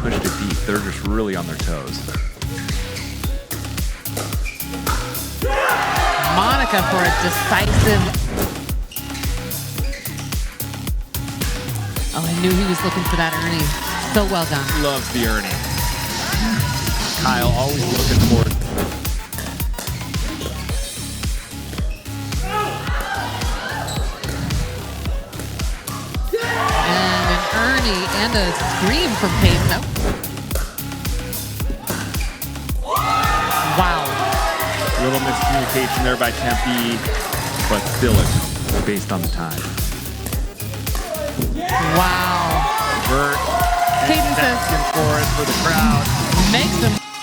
pushed it deep. They're just really on their toes. Monica for a decisive. Oh, I knew he was looking for that Ernie. So well done. Loves the Ernie. Kyle always looking for it. And an Ernie and a scream from Peyton. Wow. Little miscommunication there by Tempe, but still it's based on the time. Wow. Bert Peyton says, for it for the crowd. makes him.